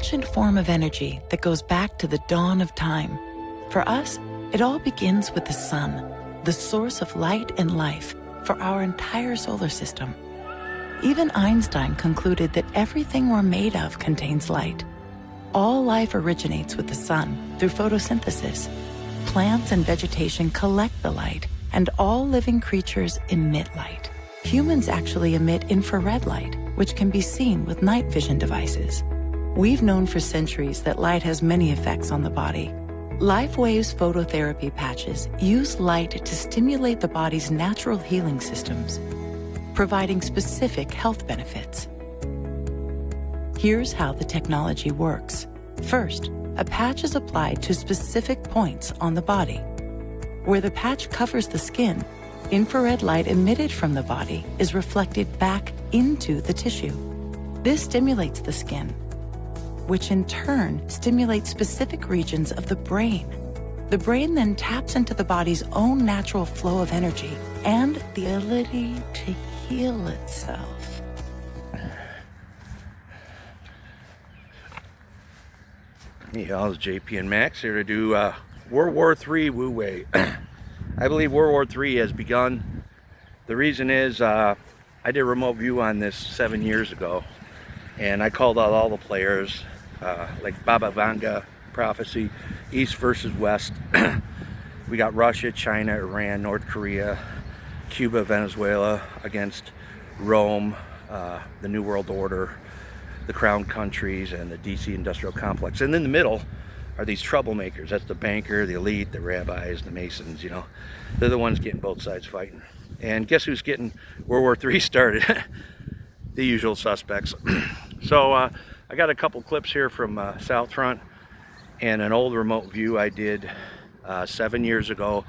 ancient form of energy that goes back to the dawn of time. For us, it all begins with the sun, the source of light and life for our entire solar system. Even Einstein concluded that everything we're made of contains light. All life originates with the sun through photosynthesis. Plants and vegetation collect the light, and all living creatures emit light. Humans actually emit infrared light, which can be seen with night vision devices. We've known for centuries that light has many effects on the body. LifeWave's phototherapy patches use light to stimulate the body's natural healing systems, providing specific health benefits. Here's how the technology works. First, a patch is applied to specific points on the body. Where the patch covers the skin, infrared light emitted from the body is reflected back into the tissue. This stimulates the skin, which in turn stimulates specific regions of the brain. The brain then taps into the body's own natural flow of energy and the ability to heal itself. Hey y'all, it's JP and Max here to do World War III Wu Wei. I believe World War III has begun. The reason is I did a remote view on this 7 years ago, and I called out all the players like Baba Vanga, Prophecy, East versus West. We got Russia, China, Iran, North Korea, Cuba, Venezuela against Rome, the New World Order, the Crown Countries, and the DC Industrial Complex. And in the middle are these troublemakers. That's the banker, the elite, the rabbis, the masons, you know. They're the ones getting both sides fighting. And guess who's getting World War III started? The usual suspects. So I got a couple clips here from South Front and an old remote view I did 7 years ago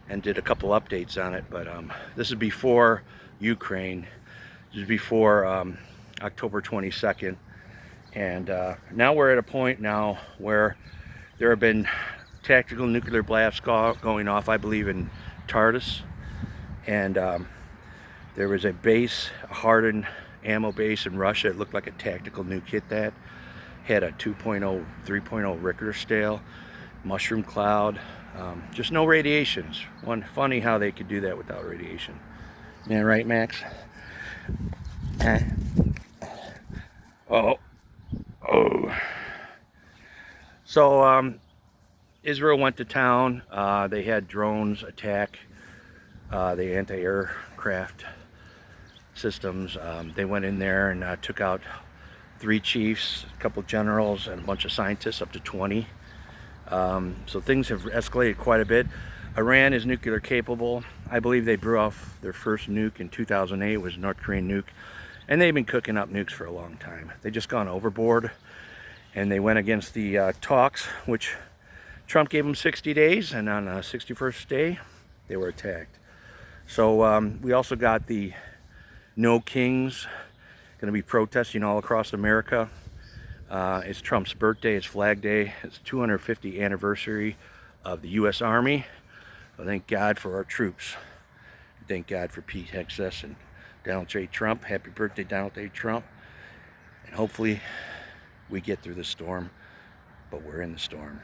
and did a couple updates on it. But this is before Ukraine. This is before October 22nd. And now we're at a point now where there have been tactical nuclear blasts going off, I believe, in Tartus. And there was a base, a hardened ammo base in Russia. It looked like a tactical nuke hit that. Had a 2.0, 3.0 Richter scale, mushroom cloud, just no radiations. Funny how they could do that without radiation. Yeah, right, Max? Oh. So Israel went to town. They had drones attack the anti-aircraft systems. They went in there and took out 3 chiefs, a couple generals, and a bunch of scientists, up to 20. So things have escalated quite a bit. Iran is nuclear capable. I believe they blew off their first nuke in 2008. It was a North Korean nuke. And they've been cooking up nukes for a long time. They just gone overboard, and they went against the talks, which Trump gave them 60 days, and on the 61st day, they were attacked. So we also got the No Kings going to be protesting all across America. It's Trump's birthday, it's Flag Day, it's 250th anniversary of the U.S. Army. So thank God for our troops. Thank God for Pete Hegseth and Donald J. Trump. Happy birthday, Donald J. Trump. And hopefully we get through the storm, but we're in the storm.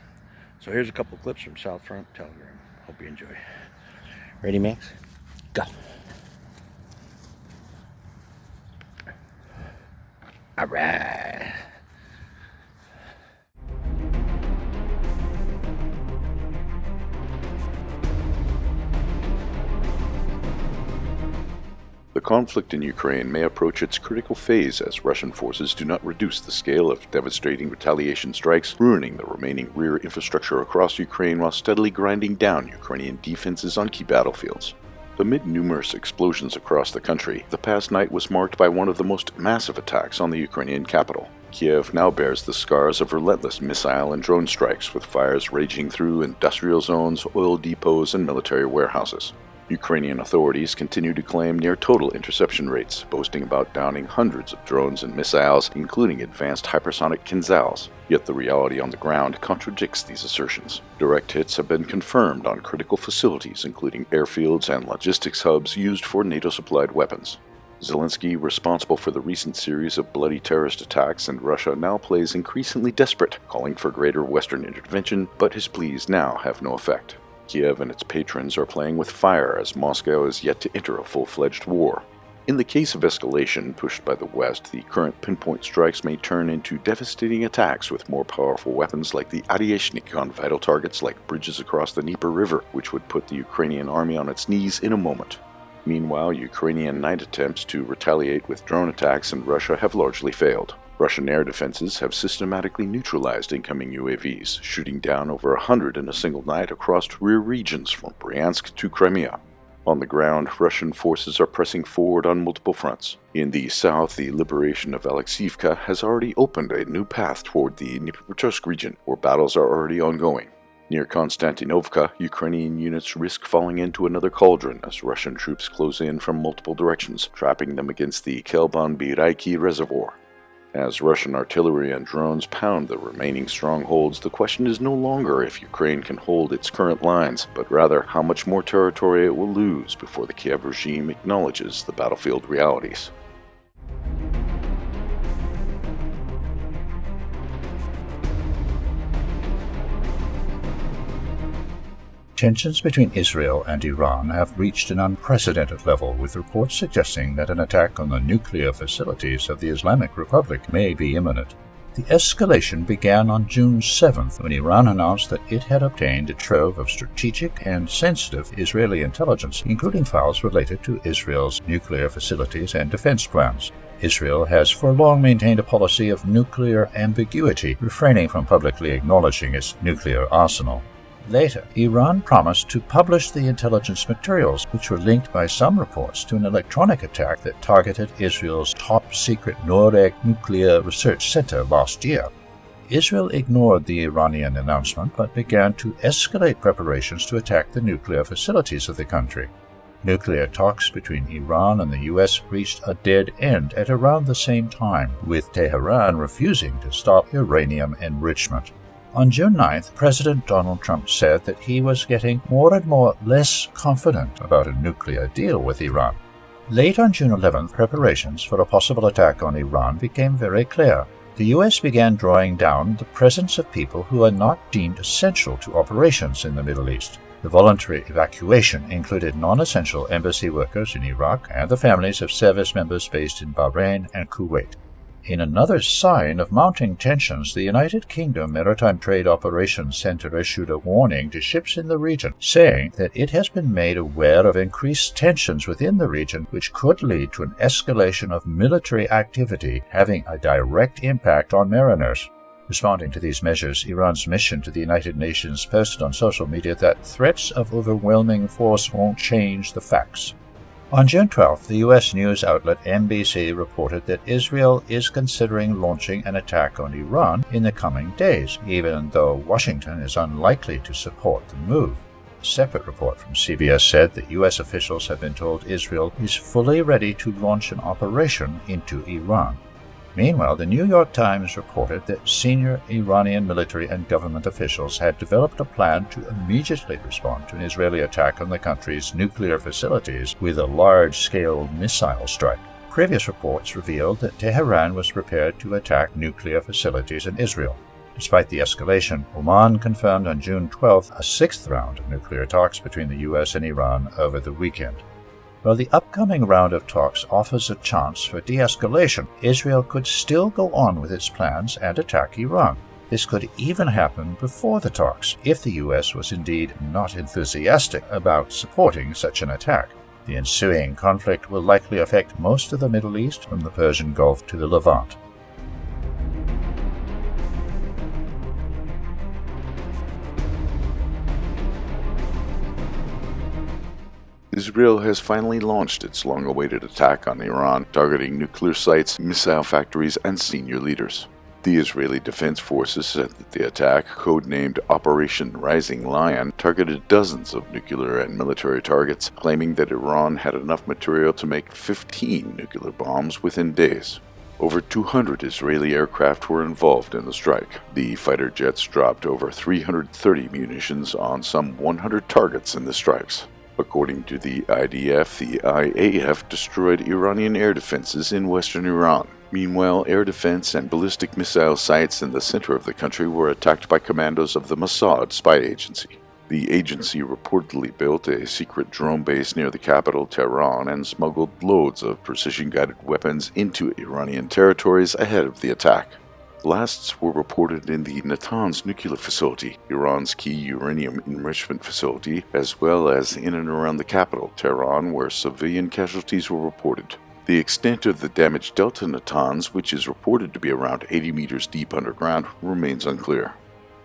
So here's a couple clips from South Front Telegram. Hope you enjoy. Ready, Max? Go. All right. The conflict in Ukraine may approach its critical phase as Russian forces do not reduce the scale of devastating retaliation strikes, ruining the remaining rear infrastructure across Ukraine while steadily grinding down Ukrainian defenses on key battlefields. Amid numerous explosions across the country, the past night was marked by one of the most massive attacks on the Ukrainian capital. Kiev now bears the scars of relentless missile and drone strikes, with fires raging through industrial zones, oil depots, and military warehouses. Ukrainian authorities continue to claim near-total interception rates, boasting about downing hundreds of drones and missiles, including advanced hypersonic Kinzhals. Yet the reality on the ground contradicts these assertions. Direct hits have been confirmed on critical facilities, including airfields and logistics hubs used for NATO-supplied weapons. Zelensky, responsible for the recent series of bloody terrorist attacks in Russia, now plays increasingly desperate, calling for greater Western intervention, but his pleas now have no effect. Kiev and its patrons are playing with fire as Moscow is yet to enter a full-fledged war. In the case of escalation pushed by the West, the current pinpoint strikes may turn into devastating attacks with more powerful weapons like the Adyashnik on vital targets like bridges across the Dnieper River, which would put the Ukrainian army on its knees in a moment. Meanwhile, Ukrainian night attempts to retaliate with drone attacks in Russia have largely failed. Russian air defenses have systematically neutralized incoming UAVs, shooting down over 100 in a single night across rear regions from Bryansk to Crimea. On the ground, Russian forces are pressing forward on multiple fronts. In the south, the liberation of Alexeyevka has already opened a new path toward the Dnipropetrovsk region, where battles are already ongoing. Near Konstantinovka, Ukrainian units risk falling into another cauldron as Russian troops close in from multiple directions, trapping them against the Kelban-Birayki reservoir. As Russian artillery and drones pound the remaining strongholds, the question is no longer if Ukraine can hold its current lines, but rather how much more territory it will lose before the Kiev regime acknowledges the battlefield realities. Tensions between Israel and Iran have reached an unprecedented level, with reports suggesting that an attack on the nuclear facilities of the Islamic Republic may be imminent. The escalation began on June 7th, when Iran announced that it had obtained a trove of strategic and sensitive Israeli intelligence, including files related to Israel's nuclear facilities and defense plans. Israel has for long maintained a policy of nuclear ambiguity, refraining from publicly acknowledging its nuclear arsenal. Later, Iran promised to publish the intelligence materials, which were linked by some reports to an electronic attack that targeted Israel's top-secret Noreg nuclear research center last year. Israel ignored the Iranian announcement but began to escalate preparations to attack the nuclear facilities of the country. Nuclear talks between Iran and the U.S. reached a dead end at around the same time, with Tehran refusing to stop uranium enrichment. On June 9th, President Donald Trump said that he was getting more and more less confident about a nuclear deal with Iran. Late on June 11th, preparations for a possible attack on Iran became very clear. The U.S. began drawing down the presence of people who are not deemed essential to operations in the Middle East. The voluntary evacuation included non-essential embassy workers in Iraq and the families of service members based in Bahrain and Kuwait. In another sign of mounting tensions, the United Kingdom Maritime Trade Operations Center issued a warning to ships in the region, saying that it has been made aware of increased tensions within the region, which could lead to an escalation of military activity having a direct impact on mariners. Responding to these measures, Iran's mission to the United Nations posted on social media that threats of overwhelming force won't change the facts. On June 12th, the U.S. news outlet NBC reported that Israel is considering launching an attack on Iran in the coming days, even though Washington is unlikely to support the move. A separate report from CBS said that U.S. officials have been told Israel is fully ready to launch an operation into Iran. Meanwhile, the New York Times reported that senior Iranian military and government officials had developed a plan to immediately respond to an Israeli attack on the country's nuclear facilities with a large-scale missile strike. Previous reports revealed that Tehran was prepared to attack nuclear facilities in Israel. Despite the escalation, Oman confirmed on June 12th a sixth round of nuclear talks between the U.S. and Iran over the weekend. While the upcoming round of talks offers a chance for de-escalation, Israel could still go on with its plans and attack Iran. This could even happen before the talks, if the U.S. was indeed not enthusiastic about supporting such an attack. The ensuing conflict will likely affect most of the Middle East, from the Persian Gulf to the Levant. Israel has finally launched its long-awaited attack on Iran, targeting nuclear sites, missile factories, and senior leaders. The Israeli Defense Forces said that the attack, codenamed Operation Rising Lion, targeted dozens of nuclear and military targets, claiming that Iran had enough material to make 15 nuclear bombs within days. Over 200 Israeli aircraft were involved in the strike. The fighter jets dropped over 330 munitions on some 100 targets in the strikes. According to the IDF, the IAF destroyed Iranian air defenses in western Iran. Meanwhile, air defense and ballistic missile sites in the center of the country were attacked by commandos of the Mossad spy agency. The agency reportedly built a secret drone base near the capital, Tehran, and smuggled loads of precision-guided weapons into Iranian territories ahead of the attack. Blasts were reported in the Natanz nuclear facility, Iran's key uranium enrichment facility, as well as in and around the capital, Tehran, where civilian casualties were reported. The extent of the damage dealt to Natanz, which is reported to be around 80 meters deep underground, remains unclear.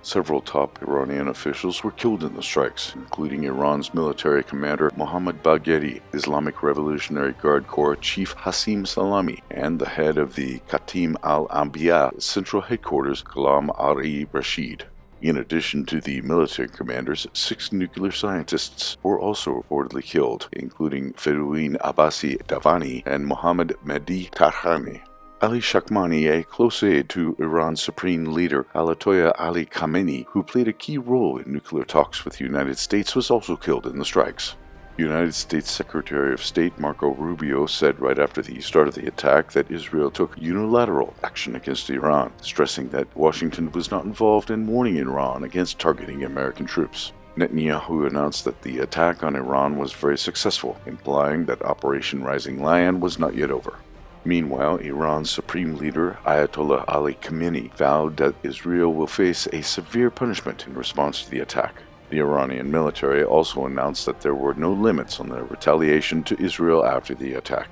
Several top Iranian officials were killed in the strikes, including Iran's military commander Mohammad Bagheri, Islamic Revolutionary Guard Corps Chief Hassim Salami, and the head of the Khatim al-Anbiya Central Headquarters Ghulam Ali Rashid. In addition to the military commanders, 6 nuclear scientists were also reportedly killed, including Fedouin Abbasi Davani and Mohammad Mehdi Tarhani. Ali Shakmani, a close aide to Iran's supreme leader Ayatollah Ali Khamenei, who played a key role in nuclear talks with the United States, was also killed in the strikes. United States Secretary of State Marco Rubio said right after the start of the attack that Israel took unilateral action against Iran, stressing that Washington was not involved in warning Iran against targeting American troops. Netanyahu announced that the attack on Iran was very successful, implying that Operation Rising Lion was not yet over. Meanwhile, Iran's supreme leader, Ayatollah Ali Khamenei, vowed that Israel will face a severe punishment in response to the attack. The Iranian military also announced that there were no limits on their retaliation to Israel after the attack.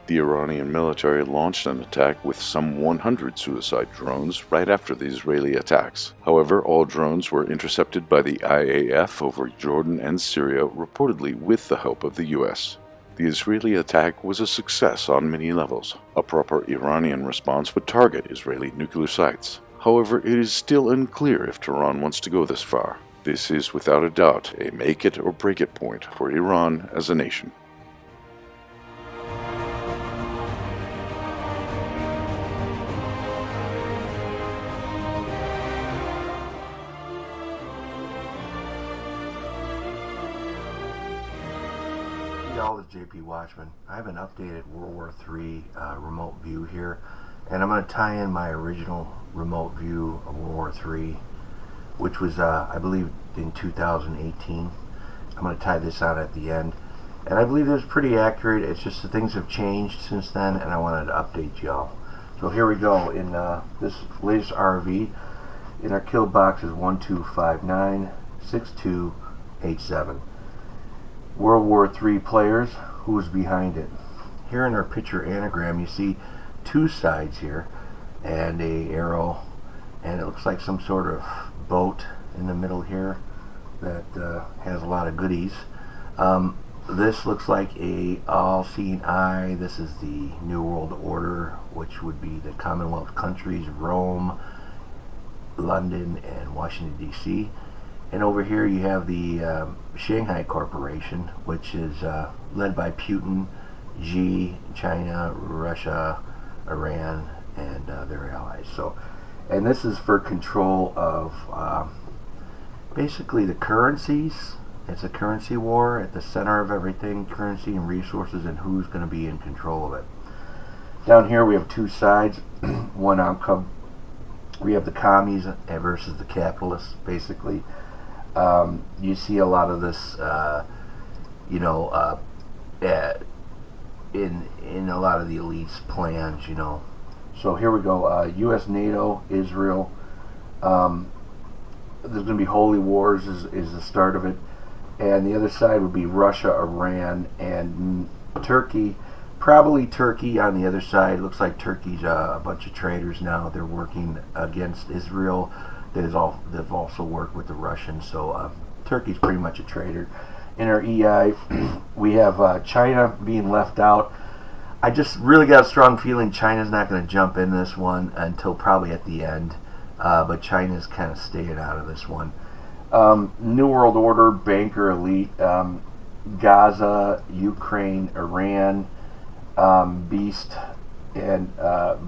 The Iranian military launched an attack with some 100 suicide drones right after the Israeli attacks. However, all drones were intercepted by the IAF over Jordan and Syria, reportedly with the help of the US. The Israeli attack was a success on many levels. A proper Iranian response would target Israeli nuclear sites. However, it is still unclear if Tehran wants to go this far. This is without a doubt a make-it-or-break-it point for Iran as a nation. Y'all, it's JP Watchman. I have an updated World War III remote view here, and I'm going to tie in my original remote view of World War III, which was, I believe, in 2018. I'm going to tie this on at the end, and I believe it was pretty accurate. It's just that things have changed since then, and I wanted to update y'all. So here we go. In this latest RV, in our kill box is 12596287. World War III players, who's behind it. Here in our picture anagram, you see 2 sides here and a arrow, and it looks like some sort of boat in the middle here that has a lot of goodies. This looks like a all-seeing eye. This is the New World Order, which would be the Commonwealth countries, Rome, London, and Washington, D.C. And over here you have the Shanghai Corporation, which is led by Putin, Xi, China, Russia, Iran, and their allies. So, and this is for control of basically the currencies. It's a currency war at the center of everything, currency and resources, and who's going to be in control of it. Down here we have 2 sides, one outcome. We have the commies versus the capitalists, basically. You see a lot of this, in a lot of the elites' plans, So here we go. U.S., NATO, Israel. There's going to be holy wars is the start of it. And the other side would be Russia, Iran, and Turkey. Probably Turkey on the other side. Looks like Turkey's a bunch of traitors now. They're working against Israel. They've also worked with the Russians. So Turkey's pretty much a traitor. In our EI, we have China being left out. I just really got a strong feeling China's not going to jump in this one until probably at the end. But China's kind of staying out of this one. New World Order, banker elite, Gaza, Ukraine, Iran, Beast, and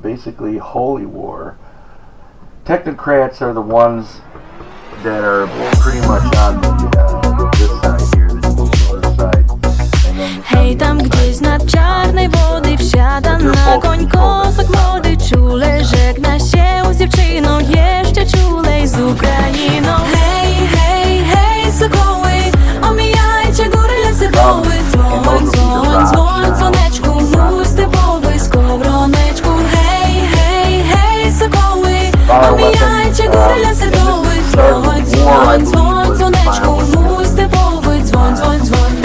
basically holy war. Technocrats are the ones that are pretty much on this side here, the other side. Оміяючи гори лясидовий, дзвонь, дзвонь, дзвонь, дзвонечку мій степовий, дзвонь, дзвонь, дзвонь.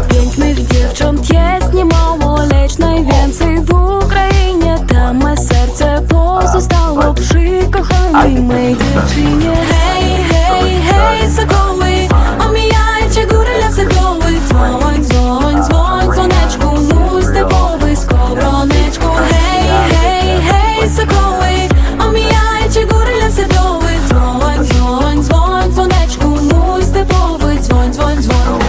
Pięknych dziewcząt jest niemało, lecz najwięcej w Ukrainie. Tam me serce pozostało przy kochanej mej dziewczynie. Hej, hej, hej, sokoły, omijajcie góry, lasy, doły. Dzwoń, dzwoń, dzwoń, dzwoneczku mój stepowy, skowroneczku. Hej, hej, hej, sokoły, omijajcie góry, lasy, doły. Dzwoń, dzwoń, dzwoń, dzwoneczku mój stepowy, dzwoń, dzwoń, dzwoń.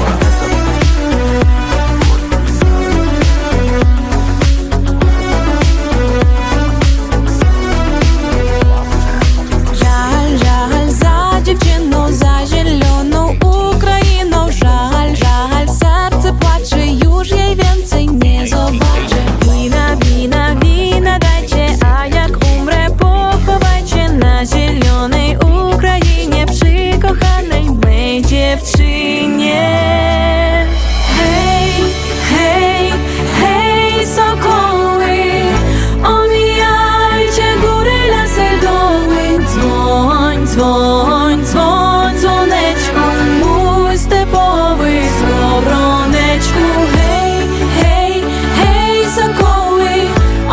Жаль, жаль за дівчину, за zieloną Ukrainą. Żal, żal, serce płacze, już jej więcej nie zobaczę. Wina, wina, wina dajcie, a jak umrę pochowajcie na zielonej Ukrainie przy kochanej mej dziewczynie. Hej, hej, hej, sokoły, omijajcie góry, lasy, doły. Dzwoń, dzwoń, dzwoń, dzwoneczku mój stepowy, skowroneczku. Hej, hej, hej, sokoły,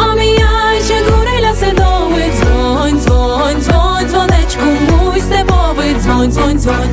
omijajcie góry, lasy, doły. Dzwoń, dzwoń, dzwoń, dzwoneczku mój stepowy, dzwoń, dzwoń, dzwoń.